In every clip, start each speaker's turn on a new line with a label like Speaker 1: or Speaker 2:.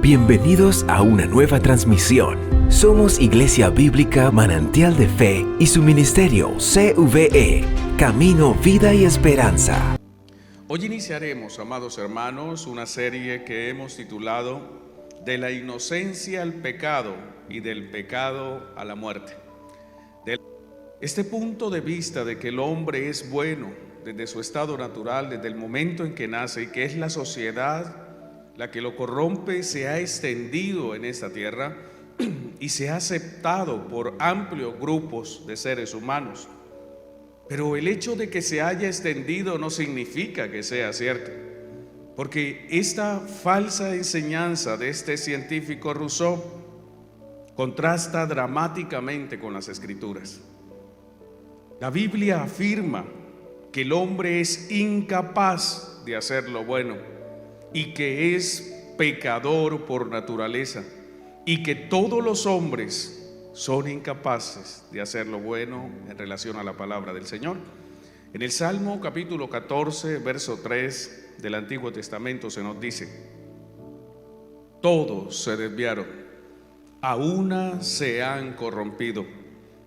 Speaker 1: Bienvenidos a una nueva transmisión. Somos Iglesia Bíblica Manantial de Fe y su ministerio CVE, Camino, Vida y Esperanza.
Speaker 2: Hoy iniciaremos, amados hermanos, una serie que hemos titulado De la inocencia al pecado y del pecado a la muerte. Este punto de vista de que el hombre es bueno desde su estado natural, desde el momento en que nace, y que es la sociedad la que lo corrompe, se ha extendido en esta tierra y se ha aceptado por amplios grupos de seres humanos. Pero el hecho de que se haya extendido no significa que sea cierto, porque esta falsa enseñanza de este científico Rousseau contrasta dramáticamente con las Escrituras. La Biblia afirma que el hombre es incapaz de hacer lo bueno y que es pecador por naturaleza, y que todos los hombres son incapaces de hacer lo bueno en relación a la palabra del Señor. En el Salmo capítulo 14, verso 3 del Antiguo Testamento se nos dice: todos se desviaron, a una se han corrompido.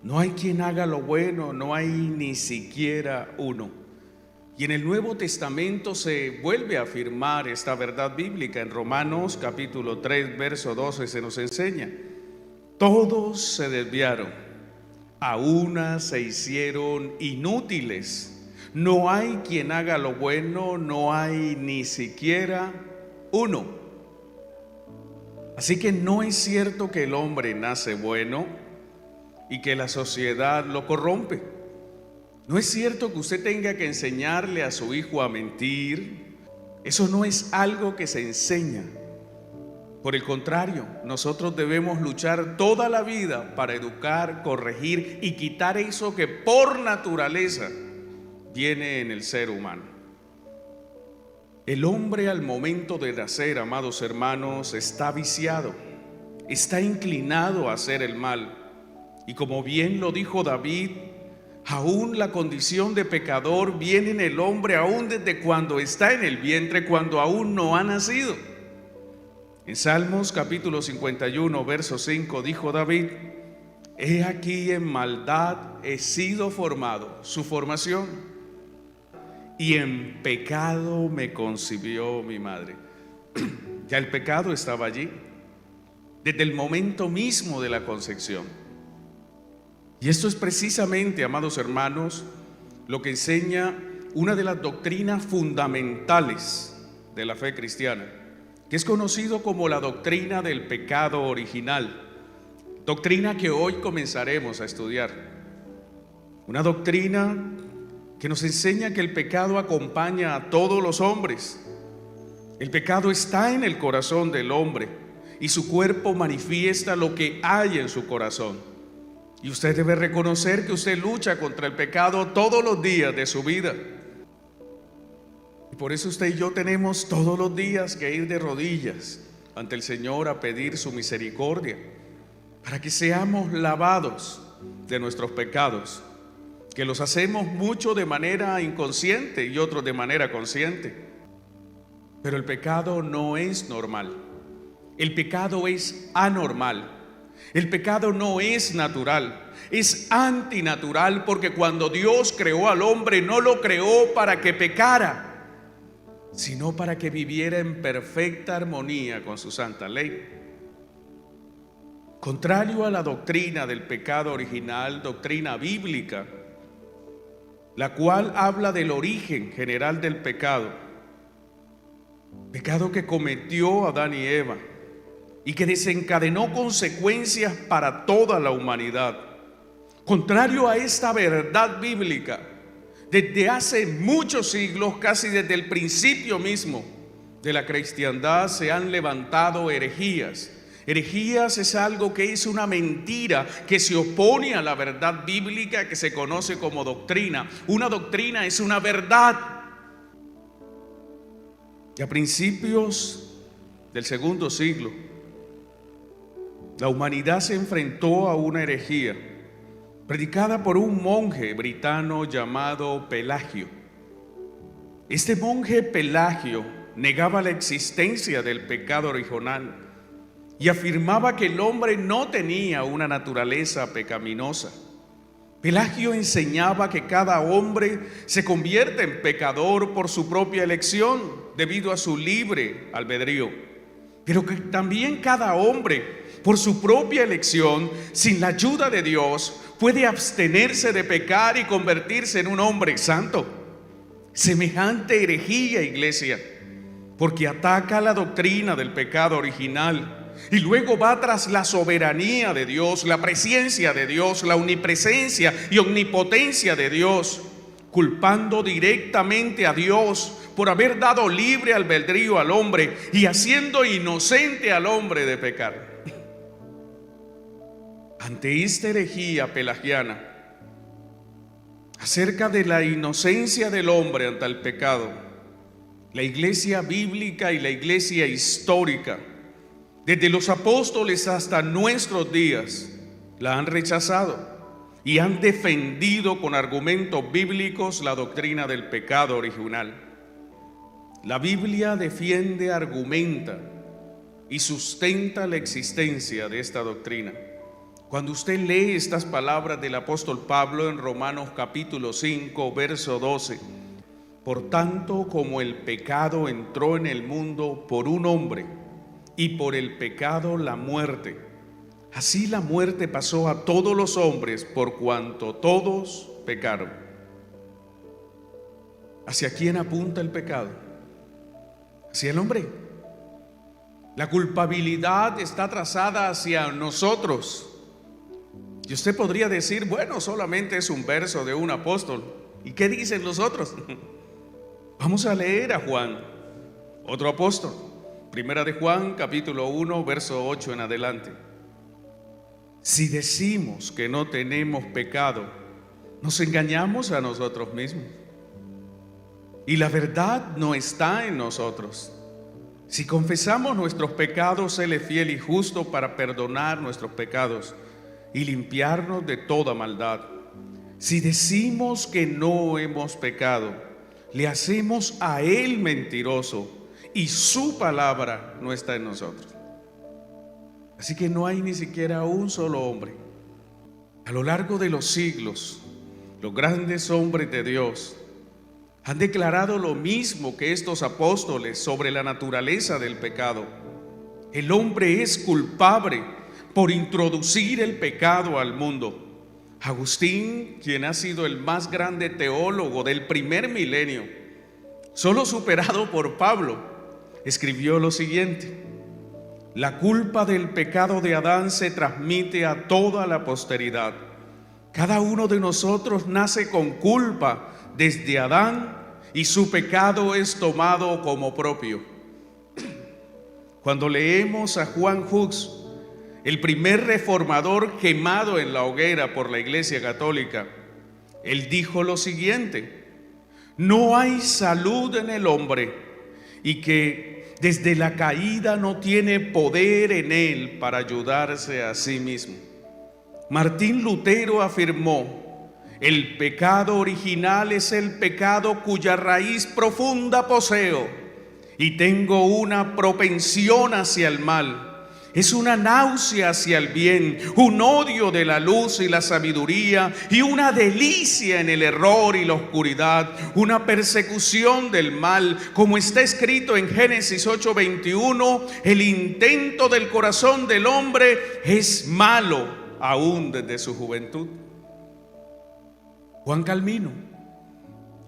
Speaker 2: No hay quien haga lo bueno, no hay ni siquiera uno. Y en el Nuevo Testamento se vuelve a afirmar esta verdad bíblica. En Romanos capítulo 3, verso 12 se nos enseña: todos se desviaron, a una se hicieron inútiles. No hay quien haga lo bueno, no hay ni siquiera uno. Así que no es cierto que el hombre nace bueno y que la sociedad lo corrompe. No es cierto que usted tenga que enseñarle a su hijo a mentir. Eso no es algo que se enseña. Por el contrario, nosotros debemos luchar toda la vida para educar, corregir y quitar eso que por naturaleza viene en el ser humano. El hombre al momento de nacer, amados hermanos, está viciado, está inclinado a hacer el mal. Y como bien lo dijo David, aún la condición de pecador viene en el hombre aún desde cuando está en el vientre, cuando aún no ha nacido. En Salmos capítulo 51, verso 5 dijo David: he aquí en maldad he sido formado, su formación, y en pecado me concibió mi madre. Ya el pecado estaba allí desde el momento mismo de la concepción. Y esto es precisamente, amados hermanos, lo que enseña una de las doctrinas fundamentales de la fe cristiana, que es conocido como la doctrina del pecado original, doctrina que hoy comenzaremos a estudiar. Una doctrina que nos enseña que el pecado acompaña a todos los hombres. El pecado está en el corazón del hombre y su cuerpo manifiesta lo que hay en su corazón. Y usted debe reconocer que usted lucha contra el pecado todos los días de su vida. Y por eso usted y yo tenemos todos los días que ir de rodillas ante el Señor a pedir su misericordia, para que seamos lavados de nuestros pecados, que los hacemos mucho de manera inconsciente y otros de manera consciente. Pero el pecado no es normal. El pecado es anormal. El pecado no es natural, es antinatural, porque cuando Dios creó al hombre no lo creó para que pecara, sino para que viviera en perfecta armonía con su santa ley. Contrario a la doctrina del pecado original, doctrina bíblica, la cual habla del origen general del pecado que cometió Adán y Eva, y que desencadenó consecuencias para toda la humanidad. Contrario a esta verdad bíblica, desde hace muchos siglos, casi desde el principio mismo de la cristiandad, se han levantado herejías. Herejías es algo que es una mentira que se opone a la verdad bíblica, que se conoce como doctrina. Una doctrina es una verdad. Y a principios del segundo siglo, la humanidad se enfrentó a una herejía predicada por un monje britano llamado Pelagio. Este monje Pelagio negaba la existencia del pecado original y afirmaba que el hombre no tenía una naturaleza pecaminosa. Pelagio enseñaba que cada hombre se convierte en pecador por su propia elección, debido a su libre albedrío, pero que también cada hombre, por su propia elección, sin la ayuda de Dios, puede abstenerse de pecar y convertirse en un hombre santo. Semejante herejía, iglesia, porque ataca la doctrina del pecado original y luego va tras la soberanía de Dios, la presencia de Dios, la omnipresencia y omnipotencia de Dios, culpando directamente a Dios por haber dado libre albedrío al hombre y haciendo inocente al hombre de pecar. Ante esta herejía pelagiana acerca de la inocencia del hombre ante el pecado, la iglesia bíblica y la iglesia histórica, desde los apóstoles hasta nuestros días, la han rechazado y han defendido con argumentos bíblicos la doctrina del pecado original. La Biblia defiende, argumenta y sustenta la existencia de esta doctrina. Cuando usted lee estas palabras del apóstol Pablo en Romanos capítulo 5, verso 12, por tanto, como el pecado entró en el mundo por un hombre, y por el pecado la muerte, así la muerte pasó a todos los hombres por cuanto todos pecaron. ¿Hacia quién apunta el pecado? Hacia el hombre. La culpabilidad está trazada hacia nosotros. Y usted podría decir, bueno, solamente es un verso de un apóstol. ¿Y qué dicen los otros? Vamos a leer a Juan, otro apóstol. Primera de Juan, capítulo 1, verso 8 en adelante. Si decimos que no tenemos pecado, nos engañamos a nosotros mismos, y la verdad no está en nosotros. Si confesamos nuestros pecados, Él es fiel y justo para perdonar nuestros pecados y limpiarnos de toda maldad. Si decimos que no hemos pecado, le hacemos a Él mentiroso, y su palabra no está en nosotros. Así que no hay ni siquiera un solo hombre. A lo largo de los siglos, los grandes hombres de Dios han declarado lo mismo que estos apóstoles sobre la naturaleza del pecado. El hombre es culpable por introducir el pecado al mundo. Agustín, quien ha sido el más grande teólogo del primer milenio, solo superado por Pablo, escribió lo siguiente: la culpa del pecado de Adán se transmite a toda la posteridad. Cada uno de nosotros nace con culpa desde Adán y su pecado es tomado como propio. Cuando leemos a Juan Hus, el primer reformador quemado en la hoguera por la Iglesia Católica, él dijo lo siguiente: no hay salud en el hombre, y que desde la caída no tiene poder en él para ayudarse a sí mismo. Martín Lutero afirmó: el pecado original es el pecado cuya raíz profunda poseo, y tengo una propensión hacia el mal. Es una náusea hacia el bien, un odio de la luz y la sabiduría, y una delicia en el error y la oscuridad, una persecución del mal, como está escrito en Génesis 8:21, el intento del corazón del hombre es malo aún desde su juventud. Juan Calvino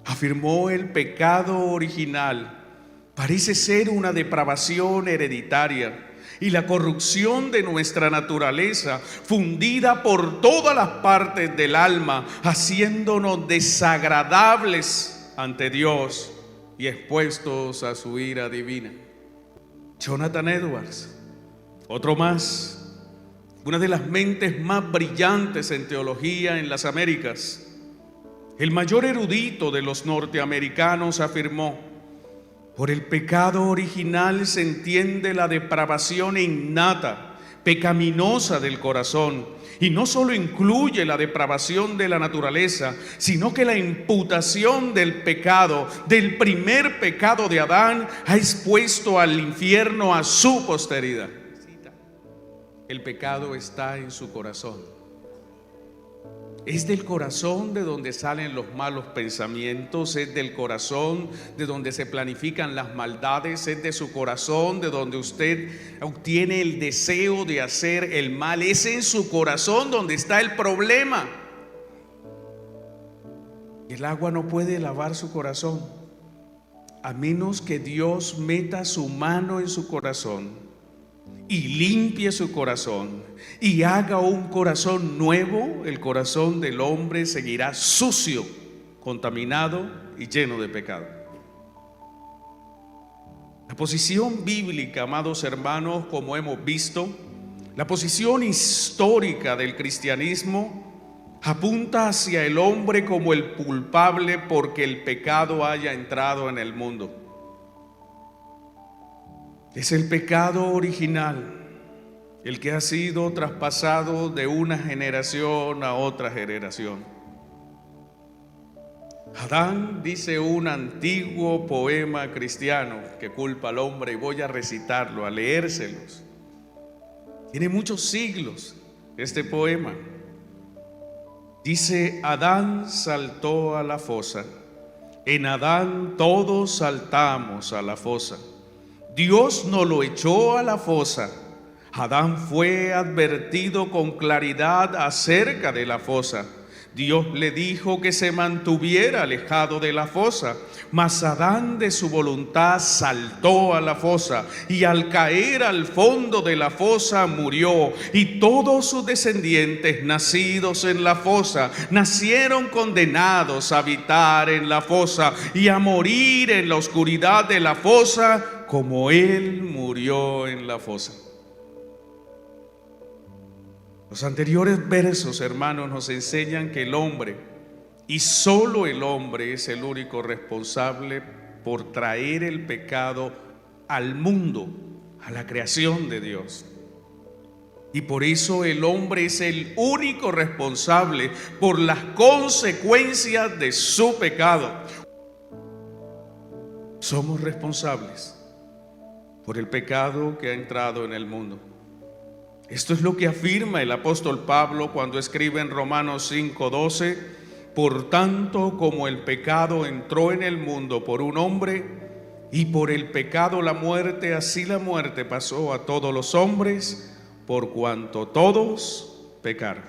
Speaker 2: afirmó: el pecado original parece ser una depravación hereditaria y la corrupción de nuestra naturaleza, fundida por todas las partes del alma, haciéndonos desagradables ante Dios y expuestos a su ira divina. Jonathan Edwards, otro más, una de las mentes más brillantes en teología en las Américas, el mayor erudito de los norteamericanos, afirmó: por el pecado original se entiende la depravación innata, pecaminosa del corazón, y no solo incluye la depravación de la naturaleza, sino que la imputación del pecado, del primer pecado de Adán, ha expuesto al infierno a su posteridad. el pecado está en su corazón. Es del corazón de donde salen los malos pensamientos, es del corazón de donde se planifican las maldades, es de su corazón de donde usted obtiene el deseo de hacer el mal. Es en su corazón donde está el problema. El agua no puede lavar su corazón a menos que Dios meta su mano en su corazón y limpie su corazón y haga un corazón nuevo. El corazón del hombre seguirá sucio, contaminado y lleno de pecado. La posición bíblica, amados hermanos, como hemos visto, la posición histórica del cristianismo apunta hacia el hombre como el culpable porque el pecado haya entrado en el mundo. Es el pecado original, el que ha sido traspasado de una generación a otra generación. Adán, dice un antiguo poema cristiano que culpa al hombre, y voy a recitarlo, a leérselos. Tiene muchos siglos este poema. Dice: Adán saltó a la fosa, en Adán todos saltamos a la fosa. Dios no lo echó a la fosa. Adán fue advertido con claridad acerca de la fosa. Dios le dijo que se mantuviera alejado de la fosa, mas Adán de su voluntad saltó a la fosa y al caer al fondo de la fosa murió, y todos sus descendientes nacidos en la fosa nacieron condenados a habitar en la fosa y a morir en la oscuridad de la fosa como él murió en la fosa. Los anteriores versos, hermanos, nos enseñan que el hombre, y solo el hombre, es el único responsable por traer el pecado al mundo, a la creación de Dios. Y por eso el hombre es el único responsable por las consecuencias de su pecado. Somos responsables por el pecado que ha entrado en el mundo. Esto es lo que afirma el apóstol Pablo cuando escribe en Romanos 5:12: por tanto, como el pecado entró en el mundo por un hombre, y por el pecado la muerte, así la muerte pasó a todos los hombres, por cuanto todos pecaron.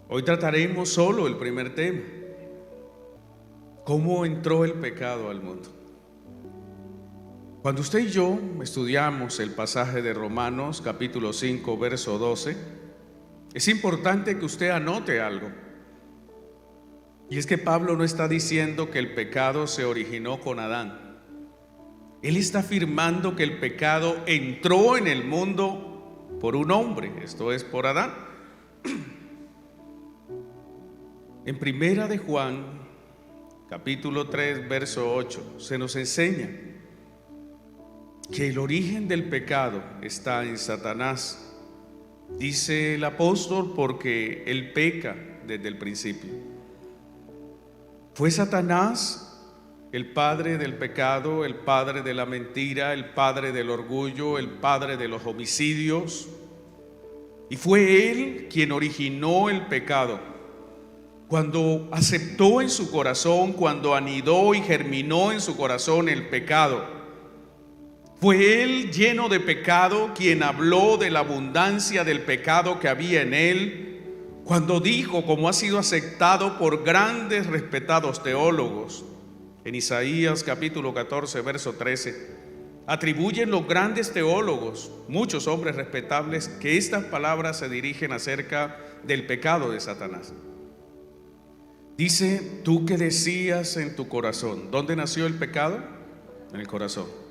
Speaker 2: Hoy trataremos solo el primer tema: ¿cómo entró el pecado al mundo? Cuando usted y yo estudiamos el pasaje de Romanos capítulo 5 verso 12, es importante que usted anote algo. Y es que Pablo no está diciendo que el pecado se originó con Adán. Él está afirmando que el pecado entró en el mundo por un hombre, esto es, por Adán. En Primera de Juan capítulo 3 verso 8 se nos enseña que el origen del pecado está en Satanás. Dice el apóstol: porque él peca desde el principio. Fue Satanás el padre del pecado, el padre de la mentira, el padre del orgullo, el padre de los homicidios. Y fue él quien originó el pecado. Cuando aceptó en su corazón, cuando anidó y germinó en su corazón el pecado, fue él, lleno de pecado, quien habló de la abundancia del pecado que había en él, cuando dijo, como ha sido aceptado por grandes respetados teólogos, en Isaías capítulo 14 verso 13, atribuyen los grandes teólogos, muchos hombres respetables, que estas palabras se dirigen acerca del pecado de Satanás. Dice: tú que decías en tu corazón. ¿Dónde nació el pecado? En el corazón.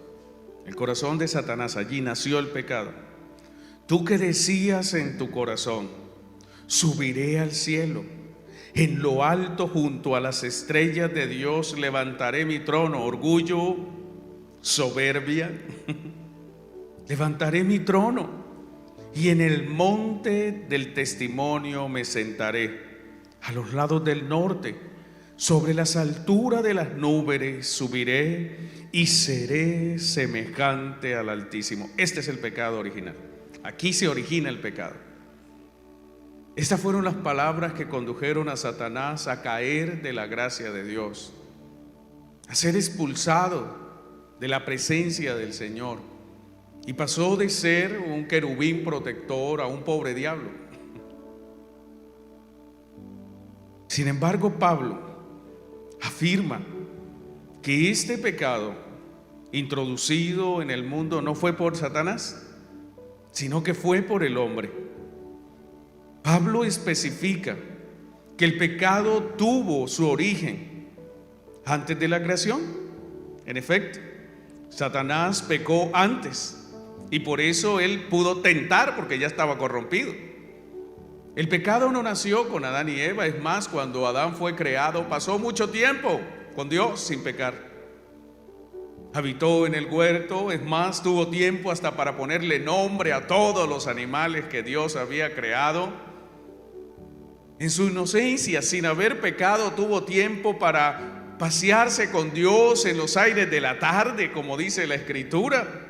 Speaker 2: El corazón de Satanás, allí nació el pecado. Tú que decías en tu corazón: subiré al cielo, en lo alto junto a las estrellas de Dios levantaré mi trono. Orgullo, soberbia. Levantaré mi trono y en el monte del testimonio me sentaré, a los lados del norte. Sobre las alturas de las nubes subiré y seré semejante al Altísimo. Este es el pecado original. Aquí se origina el pecado. Estas fueron las palabras que condujeron a Satanás a caer de la gracia de Dios, a ser expulsado de la presencia del Señor, y pasó de ser un querubín protector a un pobre diablo. Sin embargo, Pablo afirma que este pecado introducido en el mundo no fue por Satanás, sino que fue por el hombre. Pablo especifica que el pecado tuvo su origen antes de la creación. En efecto, Satanás pecó antes y por eso él pudo tentar, porque ya estaba corrompido. El pecado no nació con Adán y Eva. Es más, cuando Adán fue creado, pasó mucho tiempo con Dios sin pecar. Habitó en el huerto, es más, tuvo tiempo hasta para ponerle nombre a todos los animales que Dios había creado. En su inocencia, sin haber pecado, tuvo tiempo para pasearse con Dios en los aires de la tarde, como dice la Escritura.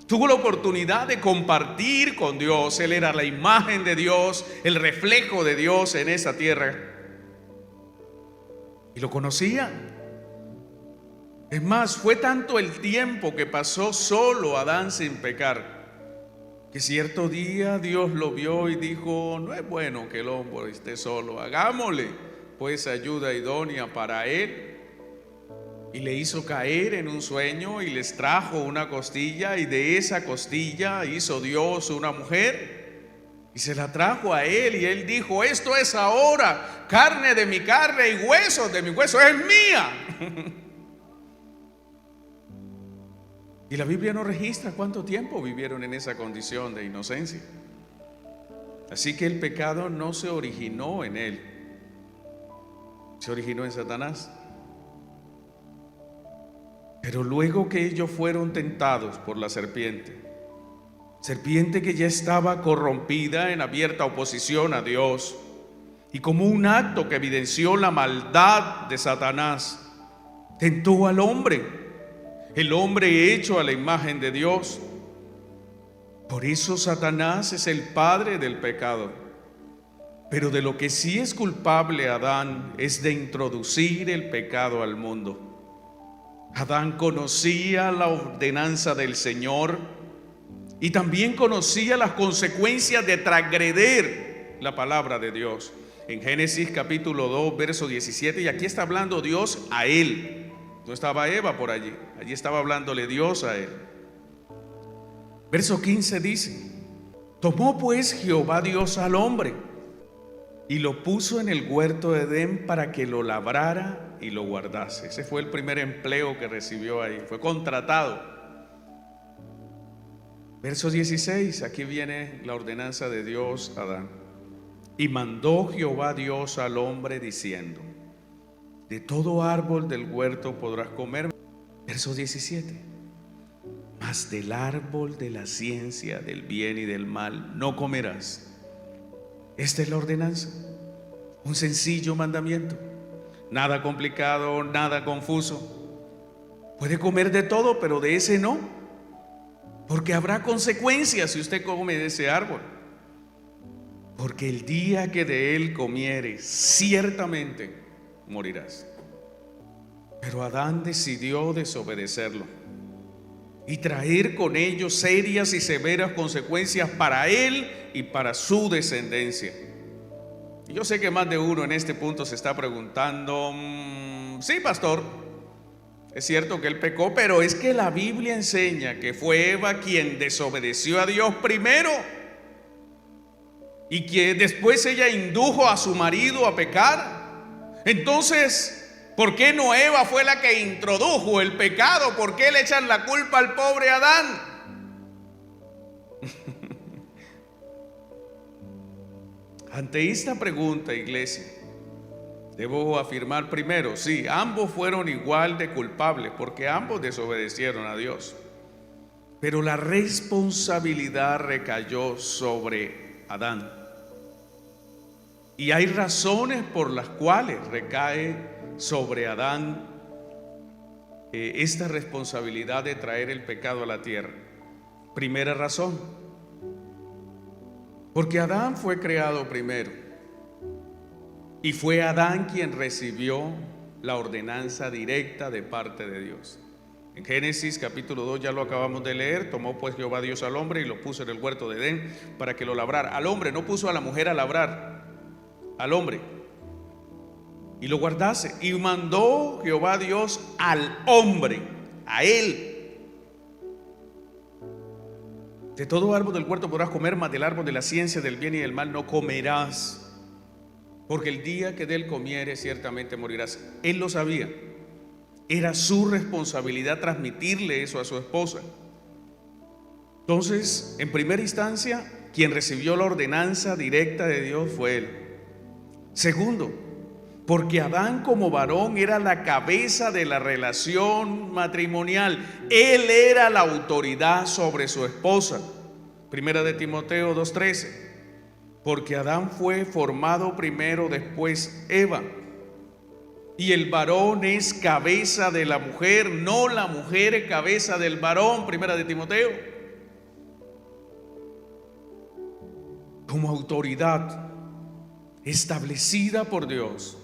Speaker 2: Tuvo la oportunidad de compartir con Dios. Él era la imagen de Dios, el reflejo de Dios en esa tierra. Y lo conocía. Es más, fue tanto el tiempo que pasó solo Adán sin pecar, que cierto día Dios lo vio y dijo: no es bueno que el hombre esté solo, hagámosle pues ayuda idónea para él. Y le hizo caer en un sueño y les trajo una costilla, y de esa costilla hizo Dios una mujer y se la trajo a él, y él dijo: esto es ahora carne de mi carne y huesos de mi hueso, es mía. Y la Biblia no registra cuánto tiempo vivieron en esa condición de inocencia. Así que el pecado no se originó en él, se originó en Satanás. Pero luego que ellos fueron tentados por la serpiente que ya estaba corrompida en abierta oposición a Dios, y como un acto que evidenció la maldad de Satanás, tentó al hombre, el hombre hecho a la imagen de Dios. Por eso Satanás es el padre del pecado. Pero de lo que sí es culpable Adán es de introducir el pecado al mundo. Adán conocía la ordenanza del Señor y también conocía las consecuencias de transgredir la palabra de Dios. En Génesis capítulo 2, verso 17, y aquí está hablando Dios a él. No estaba Eva por allí, allí estaba hablándole Dios a él. Verso 15 dice: tomó pues Jehová Dios al hombre y lo puso en el huerto de Edén para que lo labrara y lo guardase. Ese fue el primer empleo que recibió ahí, fue contratado. Verso 16, aquí viene la ordenanza de Dios a Adán. Y mandó Jehová Dios al hombre diciendo: de todo árbol del huerto podrás comer. Verso 17, mas del árbol de la ciencia del bien y del mal no comerás. Esta es la ordenanza, un sencillo mandamiento, nada complicado, nada confuso. Puede comer de todo, pero de ese no, porque habrá consecuencias si usted come de ese árbol. Porque el día que de él comieres, ciertamente morirás. Pero Adán decidió desobedecerlo y traer con ello serias y severas consecuencias para él y para su descendencia. Y yo sé que más de uno en este punto se está preguntando: sí, pastor, es cierto que él pecó, pero es que la Biblia enseña que fue Eva quien desobedeció a Dios primero, y que después ella indujo a su marido a pecar. Entonces, ¿por qué no Eva fue la que introdujo el pecado? ¿Por qué le echan la culpa al pobre Adán? Ante esta pregunta, iglesia, debo afirmar primero: sí, ambos fueron igual de culpables, porque ambos desobedecieron a Dios. Pero la responsabilidad recayó sobre Adán. Y hay razones por las cuales recae sobre Adán esta responsabilidad de traer el pecado a la tierra. Primera razón: Porque Adán fue creado primero y fue Adán quien recibió la ordenanza directa de parte de Dios. En Génesis capítulo 2 ya lo acabamos de leer. Tomó pues Jehová Dios al hombre y lo puso en el huerto de Edén para que lo labrara. Al hombre, no puso a la mujer a labrar, al hombre, y lo guardase. Y mandó Jehová Dios al hombre, a él: de todo árbol del huerto podrás comer, mas del árbol de la ciencia del bien y del mal no comerás, porque el día que de él comieres ciertamente morirás. Él lo sabía. Era su responsabilidad transmitirle eso a su esposa. Entonces, en primera instancia, quien recibió la ordenanza directa de Dios fue él. Segundo, porque Adán como varón era la cabeza de la relación matrimonial. Él era la autoridad sobre su esposa. Primera de Timoteo 2:13. Porque Adán fue formado primero, después Eva. Y el varón es cabeza de la mujer, no la mujer es cabeza del varón. Primera de Timoteo. Como autoridad establecida por Dios,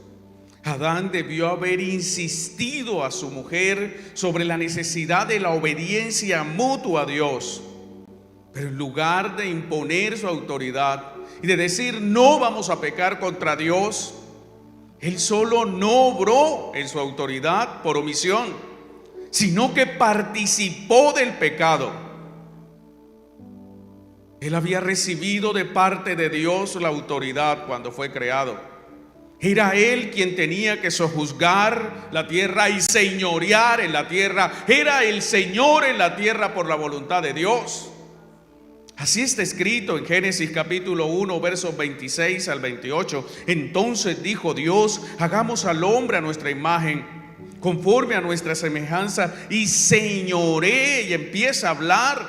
Speaker 2: Adán debió haber insistido a su mujer sobre la necesidad de la obediencia mutua a Dios. Pero en lugar de imponer su autoridad y de decir no vamos a pecar contra Dios, él solo no obró en su autoridad por omisión, sino que participó del pecado. Él había recibido de parte de Dios la autoridad cuando fue creado. Era él quien tenía que sojuzgar la tierra y señorear en la tierra. Era el Señor en la tierra por la voluntad de Dios. Así está escrito en Génesis capítulo 1, versos 26 al 28. Entonces dijo Dios: hagamos al hombre a nuestra imagen, conforme a nuestra semejanza, y señoree. Y empieza a hablar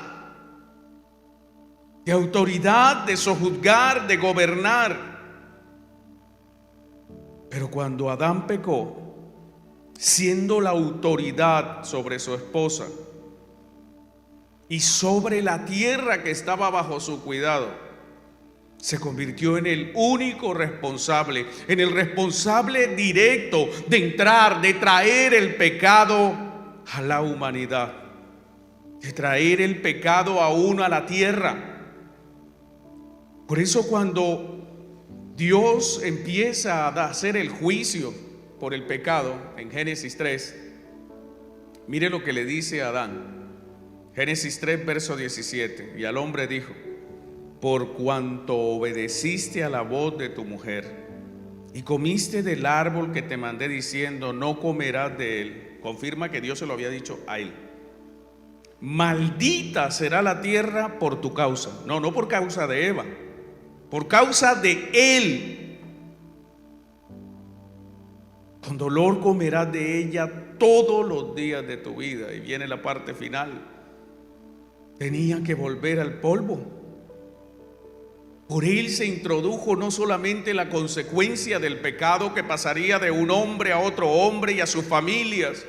Speaker 2: de autoridad, de sojuzgar, de gobernar. Pero cuando Adán pecó, siendo la autoridad sobre su esposa y sobre la tierra que estaba bajo su cuidado, se convirtió en el único responsable, en el responsable directo de entrar, de traer el pecado a la humanidad, de traer el pecado aún a la tierra. Por eso cuando Dios empieza a hacer el juicio por el pecado en Génesis 3, mire lo que le dice a Adán. Génesis 3, verso 17. Y al hombre dijo: por cuanto obedeciste a la voz de tu mujer y comiste del árbol que te mandé diciendo no comerás de él. Confirma que Dios se lo había dicho a él. Maldita será la tierra por tu causa. No por causa de Eva, por causa de él. Con dolor comerás de ella todos los días de tu vida. Y viene la parte final. Tenía que volver al polvo. Por él se introdujo no solamente la consecuencia del pecado que pasaría de un hombre a otro hombre y a sus familias,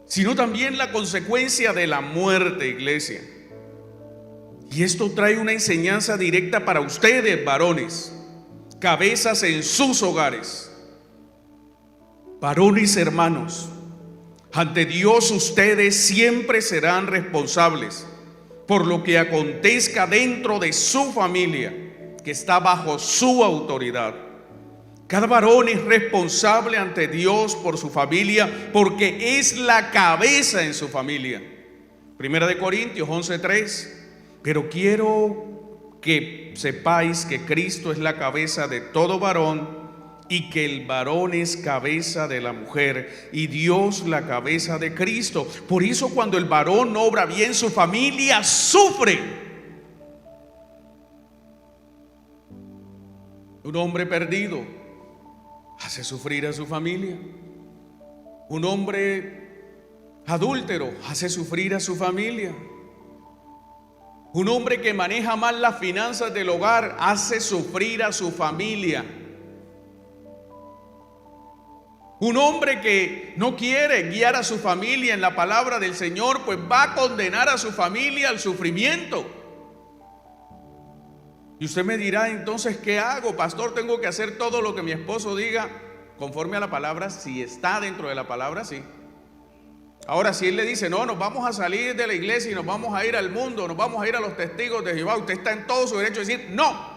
Speaker 2: sino también la consecuencia de la muerte, iglesia. Y esto trae una enseñanza directa para ustedes, varones, cabezas en sus hogares. Varones hermanos, ante Dios ustedes siempre serán responsables por lo que acontezca dentro de su familia, que está bajo su autoridad. Cada varón es responsable ante Dios por su familia, porque es la cabeza en su familia. Primera de Corintios 11:3. Pero quiero que sepáis que Cristo es la cabeza de todo varón, y que el varón es cabeza de la mujer, y Dios la cabeza de Cristo. Por eso cuando el varón no obra bien, su familia sufre. Un hombre perdido hace sufrir a su familia. Un hombre adúltero hace sufrir a su familia. Un hombre que maneja mal las finanzas del hogar hace sufrir a su familia. Un hombre que no quiere guiar a su familia en la palabra del Señor, pues va a condenar a su familia al sufrimiento. Y Y usted me dirá, entonces, ¿qué hago, pastor? ¿Tengo que hacer todo lo que mi esposo diga conforme a la palabra? Si está dentro de la palabra, sí. Ahora, si él le dice, no, nos vamos a salir de la iglesia y nos vamos a ir al mundo, nos vamos a ir a los testigos de Jehová, usted está en todo su derecho de decir, no.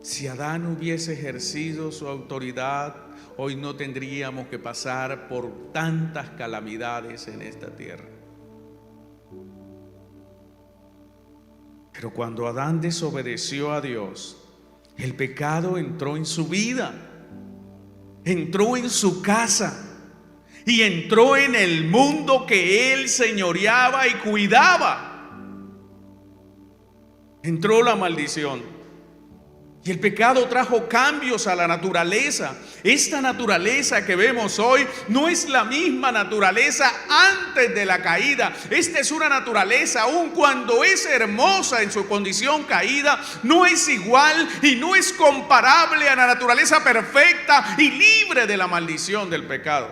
Speaker 2: Si Adán hubiese ejercido su autoridad, hoy no tendríamos que pasar por tantas calamidades en esta tierra. Pero cuando Adán desobedeció a Dios, el pecado entró en su vida, entró en su casa y entró en el mundo que él señoreaba y cuidaba. Entró la maldición. Y el pecado trajo cambios a la naturaleza. Esta naturaleza que vemos hoy no es la misma naturaleza antes de la caída. Esta es una naturaleza, aun cuando es hermosa en su condición caída, no es igual y no es comparable a la naturaleza perfecta y libre de la maldición del pecado.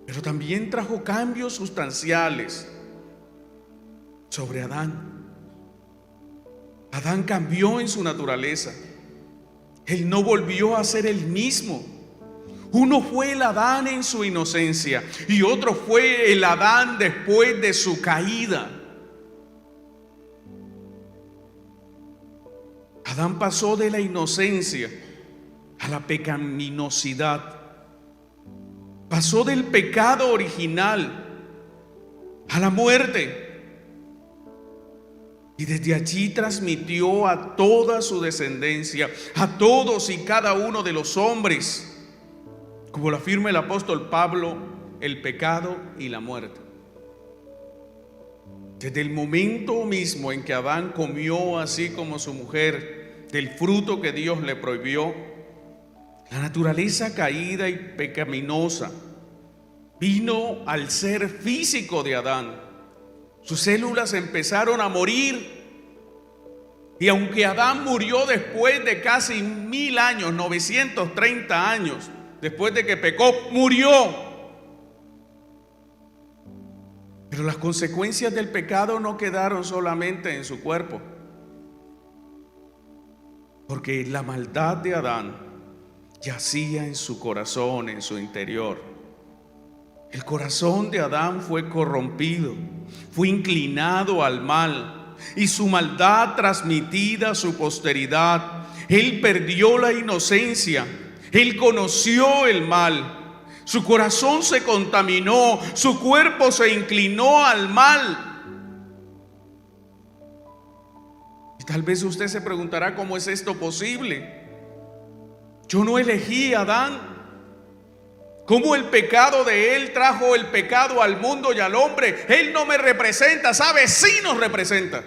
Speaker 2: Pero también trajo cambios sustanciales sobre Adán. Adán cambió en su naturaleza. Él no volvió a ser el mismo. Uno fue el Adán en su inocencia y otro fue el Adán después de su caída. Adán pasó de la inocencia a la pecaminosidad. Pasó del pecado original a la muerte. Y desde allí transmitió a toda su descendencia, a todos y cada uno de los hombres, como lo afirma el apóstol Pablo, el pecado y la muerte. Desde el momento mismo en que Adán comió, así como su mujer, del fruto que Dios le prohibió, la naturaleza caída y pecaminosa vino al ser físico de Adán. Sus células empezaron a morir. Y aunque Adán murió después de casi 1000 años, 930 años, después de que pecó, murió. Pero las consecuencias del pecado no quedaron solamente en su cuerpo. Porque la maldad de Adán yacía en su corazón, en su interior. El corazón de Adán fue corrompido, fue inclinado al mal y su maldad transmitida a su posteridad. Él perdió la inocencia, él conoció el mal, su corazón se contaminó, su cuerpo se inclinó al mal. Y tal vez usted se preguntará, ¿cómo es esto posible? Yo no elegí a Adán. ¿Cómo el pecado de él trajo el pecado al mundo y al hombre? Él no me representa, ¿sabe? Sí nos representa.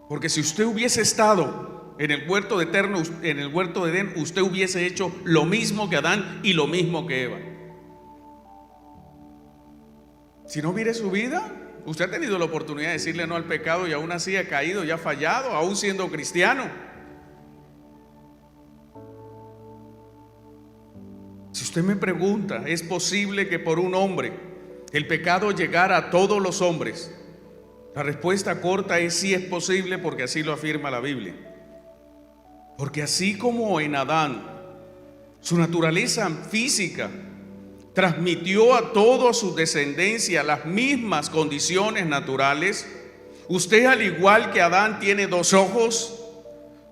Speaker 2: Porque si usted hubiese estado en el huerto eterno, en el huerto de Edén, usted hubiese hecho lo mismo que Adán y lo mismo que Eva. Si no mire su vida, usted ha tenido la oportunidad de decirle no al pecado y aún así ha caído y ha fallado, aún siendo cristiano. Si usted me pregunta, ¿es posible que por un hombre el pecado llegara a todos los hombres? La respuesta corta es sí, es posible, porque así lo afirma la Biblia. Porque así como en Adán, su naturaleza física transmitió a toda su descendencia las mismas condiciones naturales, usted, al igual que Adán, tiene 2 ojos,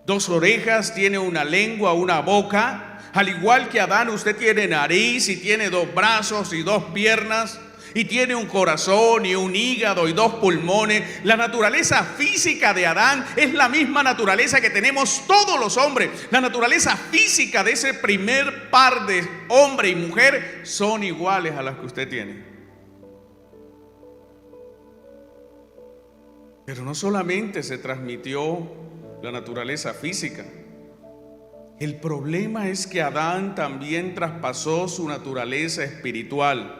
Speaker 2: 2 orejas, tiene una lengua, una boca. Al igual que Adán, usted tiene nariz y tiene 2 brazos y 2 piernas y tiene un corazón y un hígado y 2 pulmones. La naturaleza física de Adán es la misma naturaleza que tenemos todos los hombres. La naturaleza física de ese primer par de hombre y mujer son iguales a las que usted tiene. Pero no solamente se transmitió la naturaleza física. El problema es que Adán también traspasó su naturaleza espiritual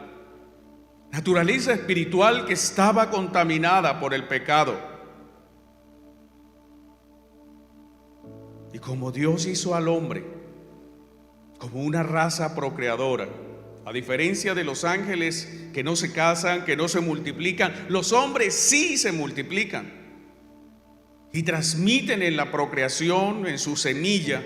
Speaker 2: que estaba contaminada por el pecado. Y como Dios hizo al hombre como una raza procreadora, A diferencia de los ángeles que no se casan, que no se multiplican, los hombres sí se multiplican y transmiten en la procreación, en su semilla,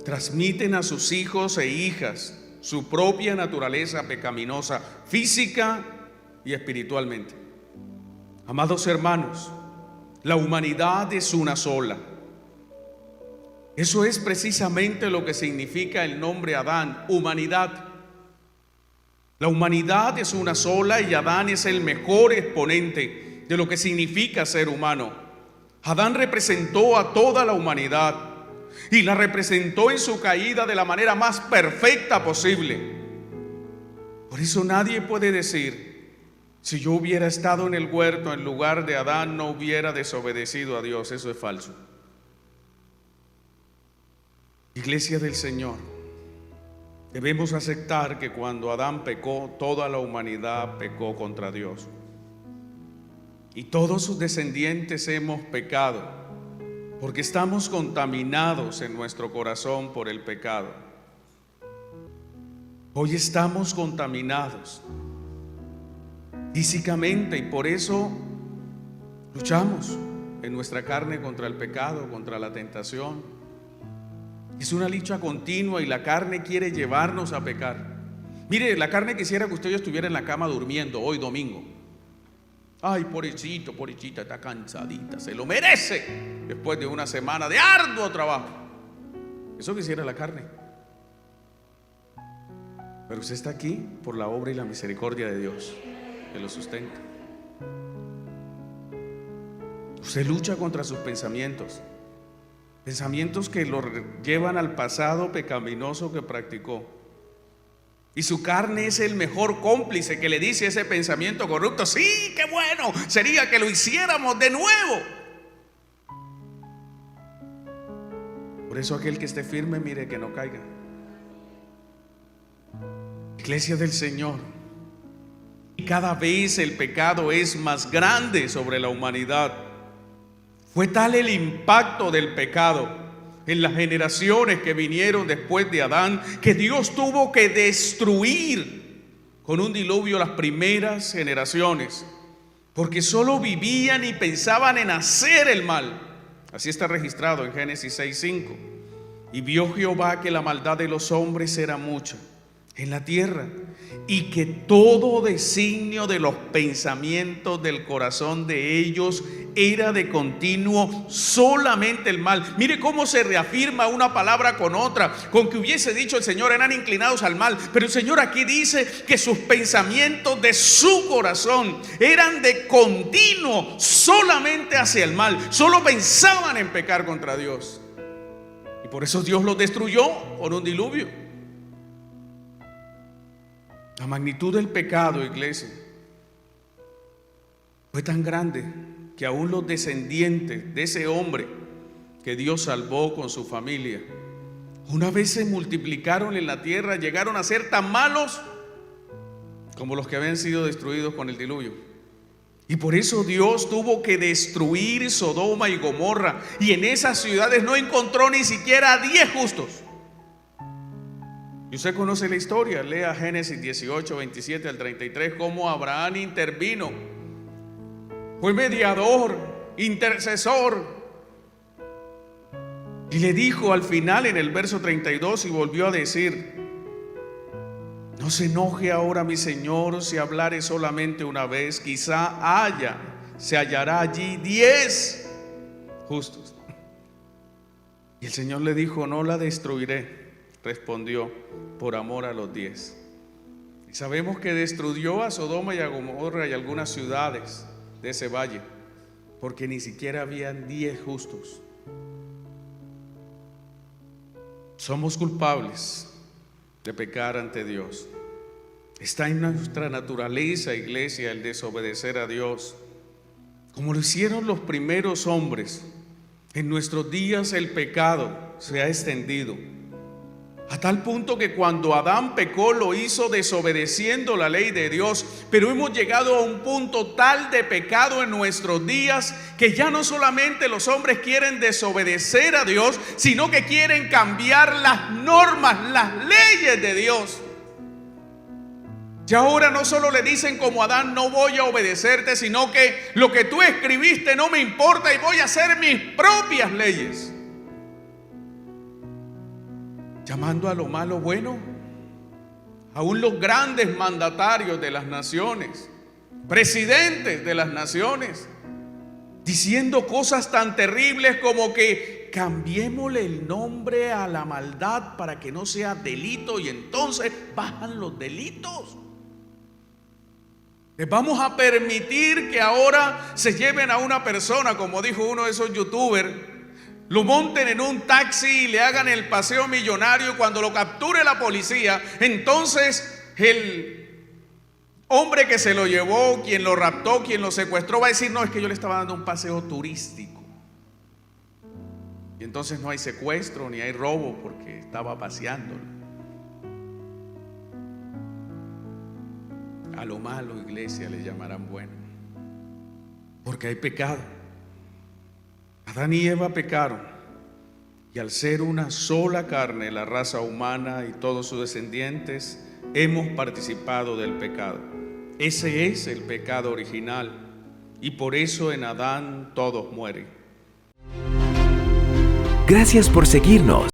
Speaker 2: transmiten a sus hijos e hijas su propia naturaleza pecaminosa, física y espiritualmente. Amados hermanos, la humanidad es una sola. Eso es precisamente lo que significa el nombre Adán, humanidad. La humanidad es una sola y Adán es el mejor exponente de lo que significa ser humano. Adán representó a toda la humanidad y la representó en su caída de la manera más perfecta posible. Por eso nadie puede decir: si yo hubiera estado en el huerto en lugar de Adán, no hubiera desobedecido a Dios. Eso es falso. Iglesia del Señor, debemos aceptar que cuando Adán pecó, toda la humanidad pecó contra Dios. Y todos sus descendientes hemos pecado, porque estamos contaminados en nuestro corazón por el pecado. Hoy estamos contaminados físicamente y por eso luchamos en nuestra carne contra el pecado, contra la tentación. Es una lucha continua y la carne quiere llevarnos a pecar. Mire, la carne quisiera que usted ya estuviera en la cama durmiendo hoy domingo. Ay, pobrecito, pobrecita, está cansadita, se lo merece después de una semana de arduo trabajo. Eso quisiera la carne. Pero usted está aquí por la obra y la misericordia de Dios que lo sustenta. Usted lucha contra sus pensamientos. Pensamientos que lo llevan al pasado pecaminoso que practicó. Y su carne es el mejor cómplice que le dice a ese pensamiento corrupto: sí, qué bueno, sería que lo hiciéramos de nuevo. Por eso aquel que esté firme, mire que no caiga. Iglesia del Señor, cada vez el pecado es más grande sobre la humanidad. Fue tal el impacto del pecado en las generaciones que vinieron después de Adán, que Dios tuvo que destruir con un diluvio las primeras generaciones, porque solo vivían y pensaban en hacer el mal. Así está registrado en Génesis 6:5. Y vio Jehová que la maldad de los hombres era mucha en la tierra, y que todo designio de los pensamientos del corazón de ellos era de continuo solamente el mal. Mire cómo se reafirma una palabra con otra. Con que hubiese dicho el Señor, eran inclinados al mal, pero el Señor aquí dice que sus pensamientos de su corazón eran de continuo solamente hacia el mal. Solo pensaban en pecar contra Dios, y por eso Dios los destruyó con un diluvio. La magnitud del pecado, iglesia, fue tan grande que aún los descendientes de ese hombre que Dios salvó con su familia, una vez se multiplicaron en la tierra, llegaron a ser tan malos como los que habían sido destruidos con el diluvio. Y por eso Dios tuvo que destruir Sodoma y Gomorra, y en esas ciudades no encontró ni siquiera 10 justos. Y usted conoce la historia, lea Génesis 18, 27 al 33, cómo Abraham intervino, fue mediador, intercesor, y le dijo al final en el verso 32, y volvió a decir: no se enoje ahora mi señor si hablare solamente una vez, quizá se hallará allí 10 justos. Y el Señor le dijo: no la destruiré. Respondió: por amor a los 10. Y sabemos que destruyó a Sodoma y a Gomorra y algunas ciudades de ese valle, porque ni siquiera habían 10 justos. Somos culpables de pecar ante Dios. Está en nuestra naturaleza, iglesia, el desobedecer a Dios, como lo hicieron los primeros hombres. En nuestros días el pecado se ha extendido a tal punto que cuando Adán pecó lo hizo desobedeciendo la ley de Dios, pero hemos llegado a un punto tal de pecado en nuestros días que ya no solamente los hombres quieren desobedecer a Dios, sino que quieren cambiar las normas, las leyes de Dios. Y ahora no solo le dicen como a Adán, no voy a obedecerte, sino que lo que tú escribiste no me importa y voy a hacer mis propias leyes. Llamando a lo malo bueno. Aún los grandes mandatarios de las naciones, presidentes de las naciones, diciendo cosas tan terribles como que cambiémosle el nombre a la maldad para que no sea delito y entonces bajan los delitos. Les vamos a permitir que ahora se lleven a una persona, como dijo uno de esos youtubers, lo monten en un taxi y le hagan el paseo millonario, y cuando lo capture la policía, entonces el hombre que se lo llevó, quien lo raptó, quien lo secuestró, va a decir, no, es que yo le estaba dando un paseo turístico. Y entonces no hay secuestro ni hay robo porque estaba paseándolo. A lo malo, iglesia, le llamarán bueno, porque hay pecado. Adán y Eva pecaron, y al ser una sola carne, la raza humana y todos sus descendientes hemos participado del pecado. Ese es el pecado original, y por eso en Adán todos mueren.
Speaker 1: Gracias por seguirnos.